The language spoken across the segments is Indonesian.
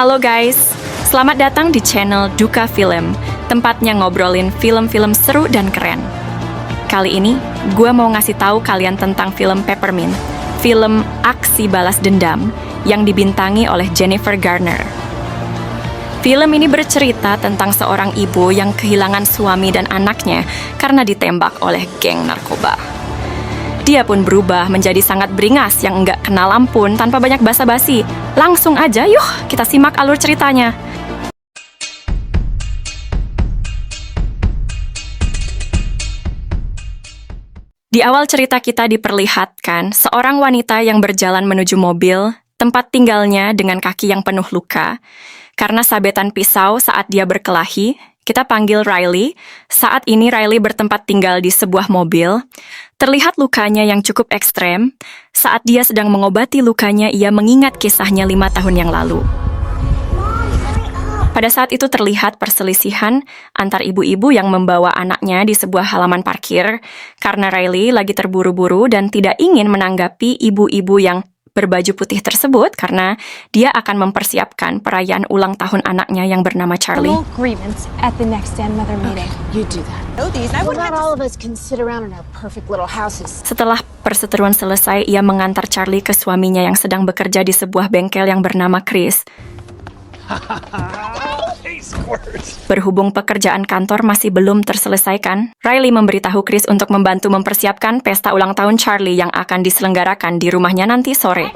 Halo guys, selamat datang di channel Duka Film, tempatnya ngobrolin film-film seru dan keren. Kali ini, gue mau ngasih tahu kalian tentang film Peppermint, film aksi balas dendam yang dibintangi oleh Jennifer Garner. Film ini bercerita tentang seorang ibu yang kehilangan suami dan anaknya karena ditembak oleh geng narkoba. Dia pun berubah menjadi sangat beringas yang enggak kenal ampun tanpa banyak basa-basi. Langsung aja, yuk kita simak alur ceritanya. Di awal cerita kita diperlihatkan seorang wanita yang berjalan menuju mobil, tempat tinggalnya dengan kaki yang penuh luka. Karena sabetan pisau saat dia berkelahi, kita panggil Riley. Saat ini Riley bertempat tinggal di sebuah mobil. Terlihat lukanya yang cukup ekstrem. Saat dia sedang mengobati lukanya, ia mengingat kisahnya 5 tahun yang lalu. Pada saat itu terlihat perselisihan antar ibu-ibu yang membawa anaknya di sebuah halaman parkir karena Riley lagi terburu-buru dan tidak ingin menanggapi ibu-ibu yang berbaju putih tersebut karena dia akan mempersiapkan perayaan ulang tahun anaknya yang bernama Charlie. Setelah perseteruan selesai, ia mengantar Charlie ke suaminya yang sedang bekerja di sebuah bengkel yang bernama Chris. Berhubung pekerjaan kantor masih belum terselesaikan, Riley memberitahu Chris untuk membantu mempersiapkan pesta ulang tahun Charlie yang akan diselenggarakan di rumahnya nanti sore.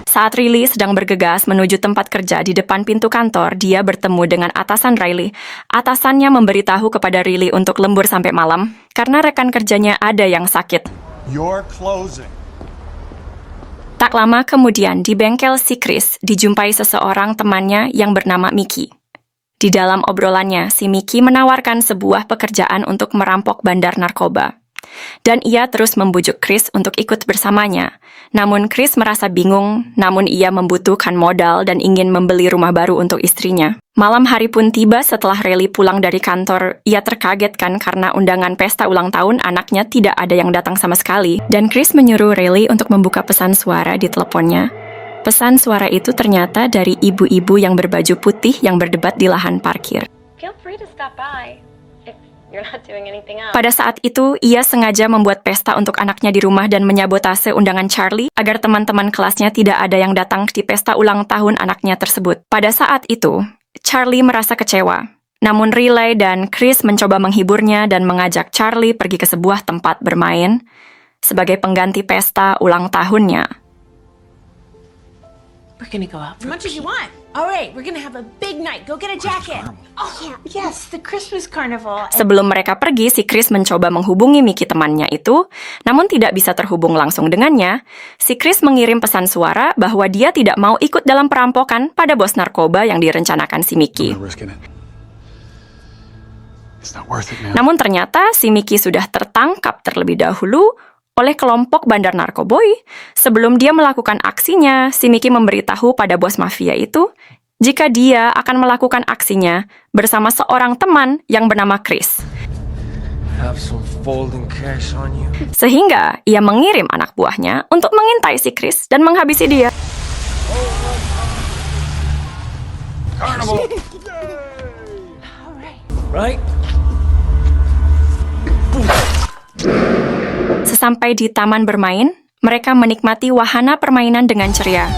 Saat Riley sedang bergegas menuju tempat kerja di depan pintu kantor, dia bertemu dengan atasan Riley. Atasannya memberitahu kepada Riley untuk lembur sampai malam karena rekan kerjanya ada yang sakit. You're closing. Tak lama kemudian, di bengkel si Chris dijumpai seseorang temannya yang bernama Mickey. Di dalam obrolannya, si Mickey menawarkan sebuah pekerjaan untuk merampok bandar narkoba. Dan ia terus membujuk Chris untuk ikut bersamanya. Namun Chris merasa bingung, namun ia membutuhkan modal dan ingin membeli rumah baru untuk istrinya. Malam hari pun tiba setelah Riley pulang dari kantor. Ia terkagetkan karena undangan pesta ulang tahun anaknya tidak ada yang datang sama sekali. Dan Chris menyuruh Riley untuk membuka pesan suara di teleponnya. Pesan suara itu ternyata dari ibu-ibu yang berbaju putih yang berdebat di lahan parkir. Feel free to stop by if you're not doing anything else. Pada saat itu, ia sengaja membuat pesta untuk anaknya di rumah dan menyabotase undangan Charlie agar teman-teman kelasnya tidak ada yang datang di pesta ulang tahun anaknya tersebut. Pada saat itu, Charlie merasa kecewa. Namun Riley dan Chris mencoba menghiburnya dan mengajak Charlie pergi ke sebuah tempat bermain sebagai pengganti pesta ulang tahunnya. We're gonna go out as much as you want. All right, we're gonna have a big night. Go get a jacket. Oh yeah, yes, the Christmas carnival. Sebelum mereka pergi, si Chris mencoba menghubungi Mickey temannya itu, namun tidak bisa terhubung langsung dengannya. Si Chris mengirim pesan suara bahwa dia tidak mau ikut dalam perampokan pada bos narkoba yang direncanakan si Mickey. Namun ternyata si Mickey sudah tertangkap terlebih dahulu oleh kelompok bandar narkoboy. Sebelum dia melakukan aksinya, si Mickey memberitahu pada bos mafia itu jika dia akan melakukan aksinya bersama seorang teman yang bernama Chris. Sehingga ia mengirim anak buahnya untuk mengintai si Chris dan menghabisi dia. Carnival. Right? Sesampai di taman bermain, mereka menikmati wahana permainan dengan ceria.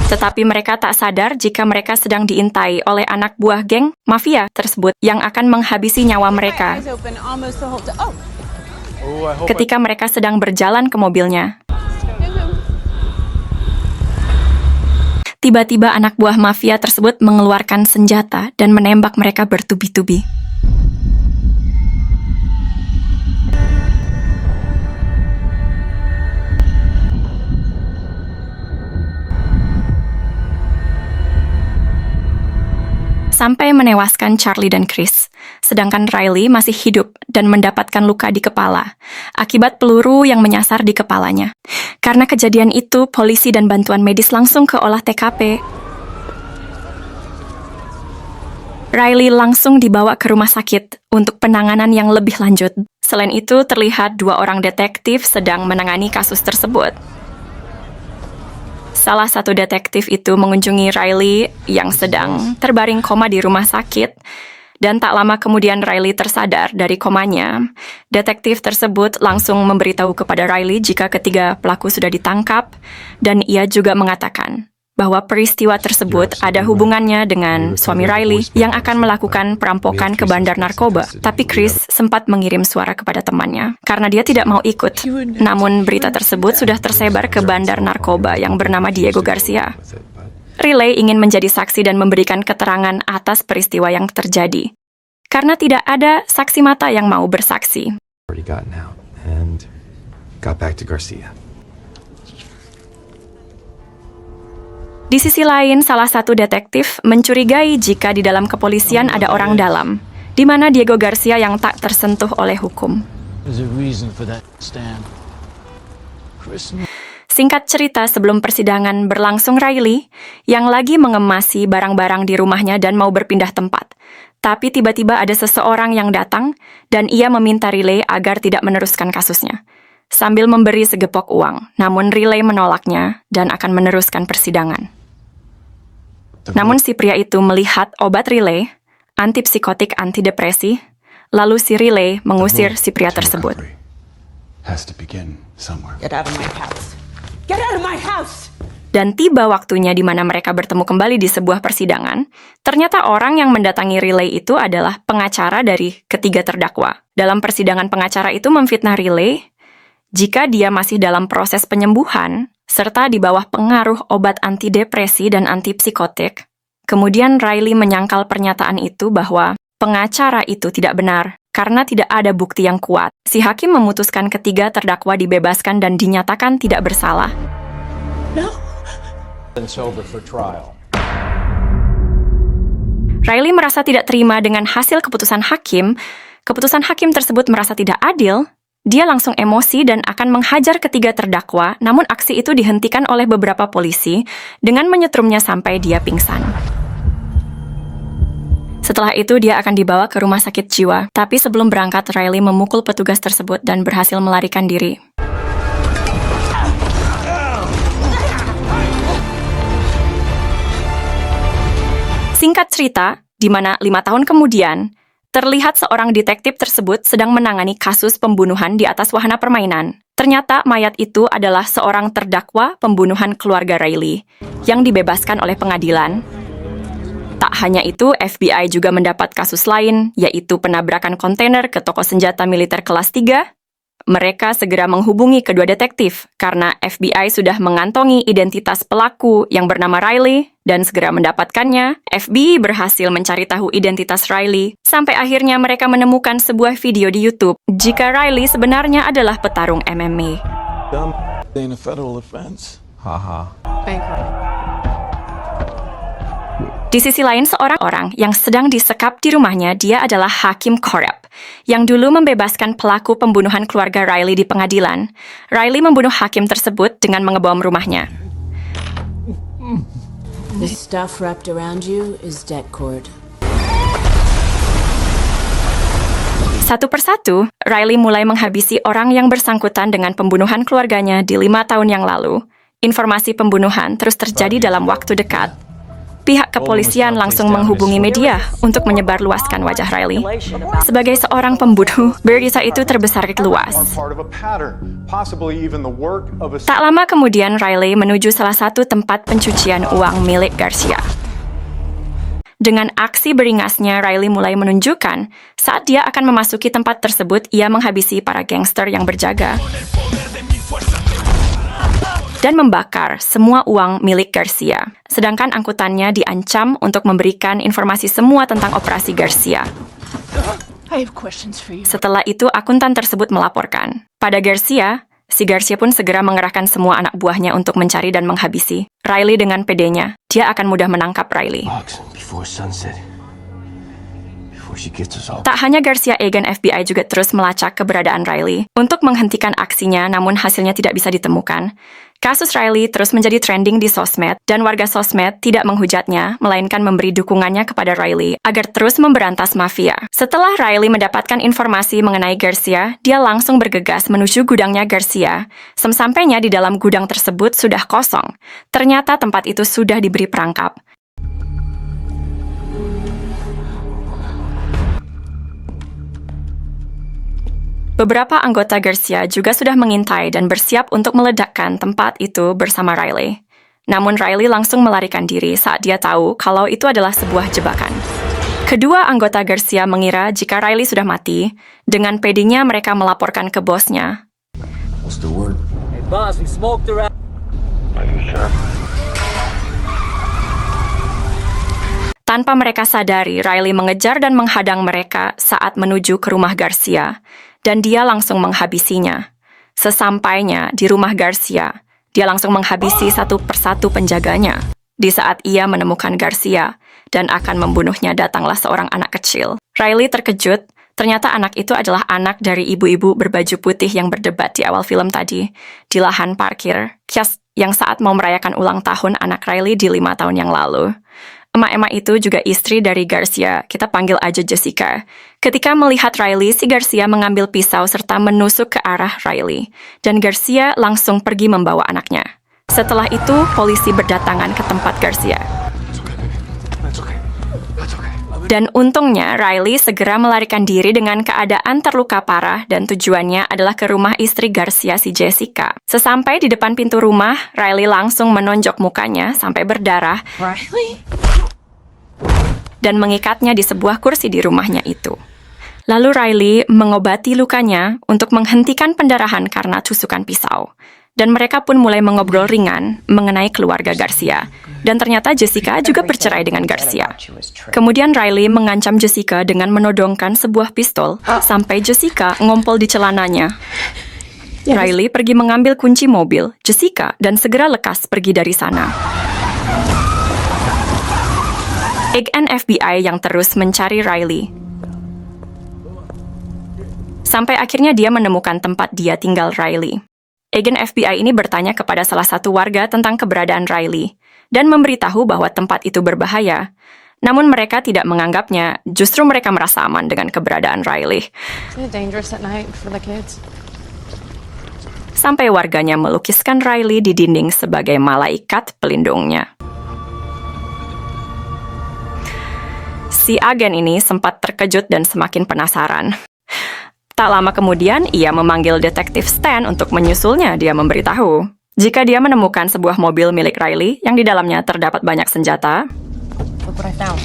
Tetapi mereka tak sadar jika mereka sedang diintai oleh anak buah geng mafia tersebut yang akan menghabisi nyawa mereka ketika mereka sedang berjalan ke mobilnya. Tiba-tiba anak buah mafia tersebut mengeluarkan senjata dan menembak mereka bertubi-tubi. Sampai menewaskan Charlie dan Chris. Sedangkan Riley masih hidup dan mendapatkan luka di kepala akibat peluru yang menyasar di kepalanya. Karena kejadian itu, polisi dan bantuan medis langsung ke olah TKP. Riley langsung dibawa ke rumah sakit untuk penanganan yang lebih lanjut. Selain itu, terlihat 2 orang detektif sedang menangani kasus tersebut. Salah satu detektif itu mengunjungi Riley yang sedang terbaring koma di rumah sakit, dan tak lama kemudian Riley tersadar dari komanya. Detektif tersebut langsung memberitahu kepada Riley jika ketiga pelaku sudah ditangkap, dan ia juga mengatakan bahwa peristiwa tersebut ada hubungannya dengan suami Riley yang akan melakukan perampokan ke bandar narkoba. Tapi Chris sempat mengirim suara kepada temannya karena dia tidak mau ikut. Namun berita tersebut sudah tersebar ke bandar narkoba yang bernama Diego Garcia. Riley ingin menjadi saksi dan memberikan keterangan atas peristiwa yang terjadi. Karena tidak ada saksi mata yang mau bersaksi. Already gotten out and got back to Garcia. Di sisi lain, salah satu detektif mencurigai jika di dalam kepolisian ada orang dalam, di mana Diego Garcia yang tak tersentuh oleh hukum. There's a reason for that, Stan. Christmas. Singkat cerita, sebelum persidangan berlangsung, Riley yang lagi mengemasi barang-barang di rumahnya dan mau berpindah tempat. Tapi tiba-tiba ada seseorang yang datang dan ia meminta Riley agar tidak meneruskan kasusnya, sambil memberi segepok uang. Namun Riley menolaknya dan akan meneruskan persidangan. Namun si pria itu melihat obat Riley, antipsikotik antidepresi, lalu si Riley mengusir si pria tersebut. Has to begin somewhere. Get out of my house. Get out of my house! Dan tiba waktunya di mana mereka bertemu kembali di sebuah persidangan, ternyata orang yang mendatangi Riley itu adalah pengacara dari ketiga terdakwa. Dalam persidangan, pengacara itu memfitnah Riley jika dia masih dalam proses penyembuhan, serta di bawah pengaruh obat antidepresi dan antipsikotik. Kemudian Riley menyangkal pernyataan itu bahwa pengacara itu tidak benar, karena tidak ada bukti yang kuat. Si hakim memutuskan ketiga terdakwa dibebaskan dan dinyatakan tidak bersalah. And sober for trial. Riley merasa tidak terima dengan hasil keputusan hakim. Keputusan hakim tersebut merasa tidak adil. Dia langsung emosi dan akan menghajar ketiga terdakwa, namun aksi itu dihentikan oleh beberapa polisi dengan menyetrumnya sampai dia pingsan. Setelah itu, dia akan dibawa ke rumah sakit jiwa. Tapi sebelum berangkat, Riley memukul petugas tersebut dan berhasil melarikan diri. Singkat cerita, di mana 5 tahun kemudian, terlihat seorang detektif tersebut sedang menangani kasus pembunuhan di atas wahana permainan. Ternyata mayat itu adalah seorang terdakwa pembunuhan keluarga Riley yang dibebaskan oleh pengadilan. Tak hanya itu, FBI juga mendapat kasus lain, yaitu penabrakan kontainer ke toko senjata militer kelas 3. Mereka segera menghubungi kedua detektif karena FBI sudah mengantongi identitas pelaku yang bernama Riley dan segera mendapatkannya. FBI berhasil mencari tahu identitas Riley sampai akhirnya mereka menemukan sebuah video di YouTube jika Riley sebenarnya adalah petarung MMA. Ain't a federal offense. Haha. Di sisi lain, seorang orang yang sedang disekap di rumahnya, dia adalah Hakim Koreb, yang dulu membebaskan pelaku pembunuhan keluarga Riley di pengadilan. Riley membunuh hakim tersebut dengan mengebom rumahnya. The stuff wrapped around you is debt cord. Satu persatu, Riley mulai menghabisi orang yang bersangkutan dengan pembunuhan keluarganya di 5 tahun yang lalu. Informasi pembunuhan terus terjadi dalam waktu dekat. Pihak kepolisian langsung menghubungi media untuk menyebarluaskan wajah Riley. Sebagai seorang pembunuh, berita itu terbesar luas. Tak lama kemudian, Riley menuju salah satu tempat pencucian uang milik Garcia. Dengan aksi beringasnya, Riley mulai menunjukkan saat dia akan memasuki tempat tersebut, ia menghabisi para gangster yang berjaga dan membakar semua uang milik Garcia. Sedangkan angkutannya diancam untuk memberikan informasi semua tentang operasi Garcia. I have questions for you. Setelah itu, akuntan tersebut melaporkan pada Garcia. Si Garcia pun segera mengerahkan semua anak buahnya untuk mencari dan menghabisi Riley dengan pedenya. Dia akan mudah menangkap Riley. Tak hanya Garcia, agen FBI juga terus melacak keberadaan Riley untuk menghentikan aksinya, namun hasilnya tidak bisa ditemukan. Kasus Riley terus menjadi trending di sosmed, dan warga sosmed tidak menghujatnya, melainkan memberi dukungannya kepada Riley agar terus memberantas mafia. Setelah Riley mendapatkan informasi mengenai Garcia, dia langsung bergegas menuju gudangnya Garcia. Sesampainya di dalam gudang tersebut sudah kosong. Ternyata tempat itu sudah diberi perangkap. Beberapa anggota Garcia juga sudah mengintai dan bersiap untuk meledakkan tempat itu bersama Riley. Namun Riley langsung melarikan diri saat dia tahu kalau itu adalah sebuah jebakan. Kedua anggota Garcia mengira jika Riley sudah mati. Dengan pedenya mereka melaporkan ke bosnya. What's the word? Hey boss, we smoked around. Tanpa mereka sadari, Riley mengejar dan menghadang mereka saat menuju ke rumah Garcia. Dan dia langsung menghabisinya. Sesampainya di rumah Garcia, dia langsung menghabisi satu persatu penjaganya. Di saat ia menemukan Garcia dan akan membunuhnya, datanglah seorang anak kecil. Riley terkejut, ternyata anak itu adalah anak dari ibu-ibu berbaju putih yang berdebat di awal film tadi, di lahan parkir, kios yang saat mau merayakan ulang tahun anak Riley di 5 tahun yang lalu. Emak-emak itu juga istri dari Garcia, kita panggil aja Jessica. Ketika melihat Riley, si Garcia mengambil pisau serta menusuk ke arah Riley. Dan Garcia langsung pergi membawa anaknya. Setelah itu, polisi berdatangan ke tempat Garcia. Dan untungnya, Riley segera melarikan diri dengan keadaan terluka parah dan tujuannya adalah ke rumah istri Garcia, si Jessica. Sesampai di depan pintu rumah, Riley langsung menonjok mukanya sampai berdarah. Riley? Dan mengikatnya di sebuah kursi di rumahnya itu. Lalu Riley mengobati lukanya untuk menghentikan pendarahan karena tusukan pisau. Dan mereka pun mulai mengobrol ringan mengenai keluarga Garcia. Dan ternyata Jessica juga bercerai dengan Garcia. Kemudian Riley mengancam Jessica dengan menodongkan sebuah pistol sampai Jessica ngompol di celananya. Riley pergi mengambil kunci mobil Jessica dan segera lekas pergi dari sana. Agen FBI yang terus mencari Riley. Sampai akhirnya dia menemukan tempat dia tinggal Riley. Agen FBI ini bertanya kepada salah satu warga tentang keberadaan Riley dan memberitahu bahwa tempat itu berbahaya. Namun mereka tidak menganggapnya, justru mereka merasa aman dengan keberadaan Riley. Isn't it dangerous at night for the kids? Sampai warganya melukiskan Riley di dinding sebagai malaikat pelindungnya. Si agen ini sempat terkejut dan semakin penasaran. Tak lama kemudian, ia memanggil detektif Stan untuk menyusulnya. Dia memberitahu jika dia menemukan sebuah mobil milik Riley yang di dalamnya terdapat banyak senjata. Look what I found.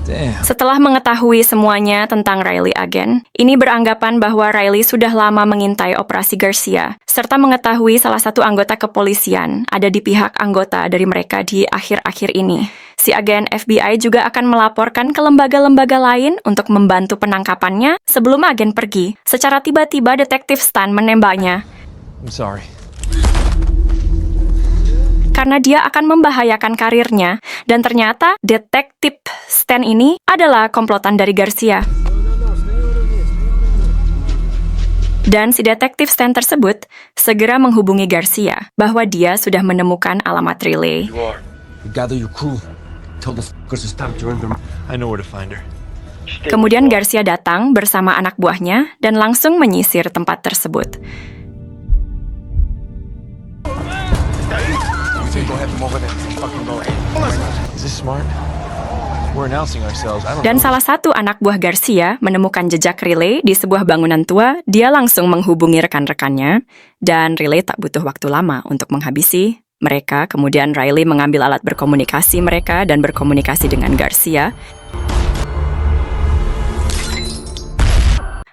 Damn. Setelah mengetahui semuanya tentang Riley agen, ini beranggapan bahwa Riley sudah lama mengintai operasi Garcia, serta mengetahui salah satu anggota kepolisian ada di pihak anggota dari mereka di akhir-akhir ini. Si agen FBI juga akan melaporkan ke lembaga-lembaga lain untuk membantu penangkapannya sebelum agen pergi. Secara tiba-tiba detektif Stan menembaknya. I'm sorry. Karena dia akan membahayakan karirnya. Dan ternyata detektif Stan ini adalah komplotan dari Garcia. Dan si detektif Stan tersebut segera menghubungi Garcia bahwa dia sudah menemukan alamat Riley. Gather your crew. Tell the f***ers it's time to render. I know where to find her. Kemudian Garcia datang bersama anak buahnya dan langsung menyisir tempat tersebut. Is this smart? We're announcing ourselves. I don't Dan know. salah satu anak buah Garcia menemukan jejak Riley di sebuah bangunan tua. Dia langsung menghubungi rekan-rekannya dan Riley tak butuh waktu lama untuk menghabisi mereka. Kemudian Riley mengambil alat berkomunikasi mereka dan berkomunikasi dengan Garcia.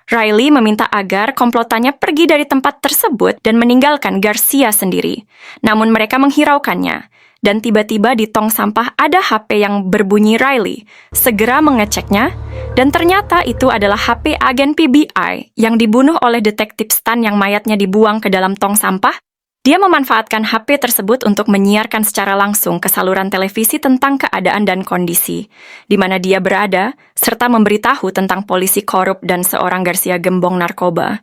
Riley meminta agar komplotannya pergi dari tempat tersebut dan meninggalkan Garcia sendiri. Namun mereka menghiraukannya. Dan tiba-tiba di tong sampah ada HP yang berbunyi Riley. Segera mengeceknya, dan ternyata itu adalah HP agen PBI yang dibunuh oleh detektif Stan yang mayatnya dibuang ke dalam tong sampah. Dia memanfaatkan HP tersebut untuk menyiarkan secara langsung ke saluran televisi tentang keadaan dan kondisi, di mana dia berada, serta memberitahu tentang polisi korup dan seorang Garcia gembong narkoba.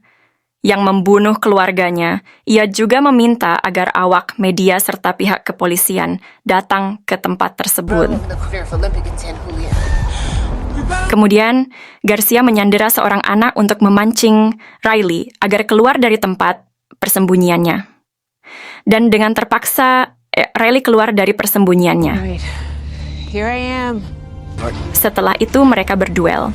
yang membunuh keluarganya, ia juga meminta agar awak media serta pihak kepolisian datang ke tempat tersebut. Kemudian, Garcia menyandera seorang anak untuk memancing Riley agar keluar dari tempat persembunyiannya. Dan dengan terpaksa, Riley keluar dari persembunyiannya. Right. Here I am. Setelah itu mereka berduel.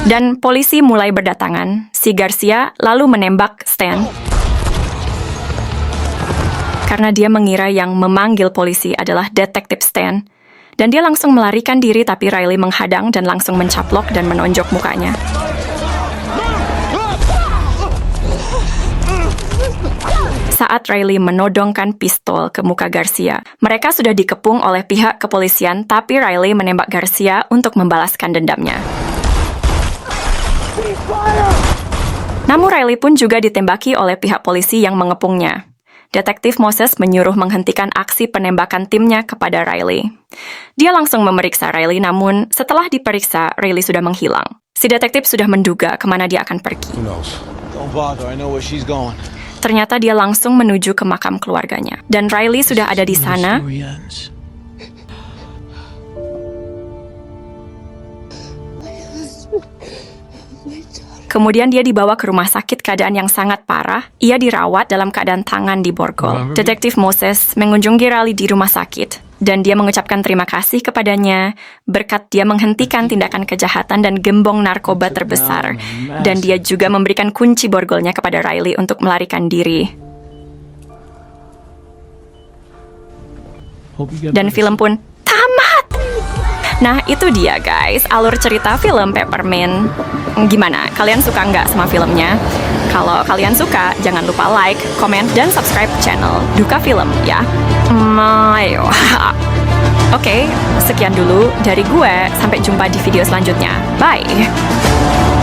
Dan polisi mulai berdatangan. Si Garcia lalu menembak Stan karena dia mengira yang memanggil polisi adalah detektif Stan. Dan dia langsung melarikan diri, tapi Riley menghadang dan langsung mencaplok dan menonjok mukanya. Saat Riley menodongkan pistol ke muka Garcia, mereka sudah dikepung oleh pihak kepolisian, tapi Riley menembak Garcia untuk membalaskan dendamnya. Namun Riley pun juga ditembaki oleh pihak polisi yang mengepungnya. Detektif Moses menyuruh menghentikan aksi penembakan timnya kepada Riley. Dia langsung memeriksa Riley, namun setelah diperiksa, Riley sudah menghilang. Si detektif sudah menduga kemana dia akan pergi. Who knows? Don't bother, I know where she's going. Ternyata dia langsung menuju ke makam keluarganya. Dan Riley sudah ada di sana. Story ends. Kemudian dia dibawa ke rumah sakit keadaan yang sangat parah. Ia dirawat dalam keadaan tangan di borgol. Detektif Moses mengunjungi Riley di rumah sakit. Dan dia mengucapkan terima kasih kepadanya berkat dia menghentikan tindakan kejahatan dan gembong narkoba terbesar. Dan dia juga memberikan kunci borgolnya kepada Riley untuk melarikan diri. Hope you get Dan better. film pun tamat! Nah, itu dia guys, alur cerita film Peppermint. Gimana? Kalian suka nggak sama filmnya? Kalau kalian suka, jangan lupa like, komen, dan subscribe channel Duka Film ya. Ayo. Oke, sekian dulu dari gue. Sampai jumpa di video selanjutnya. Bye!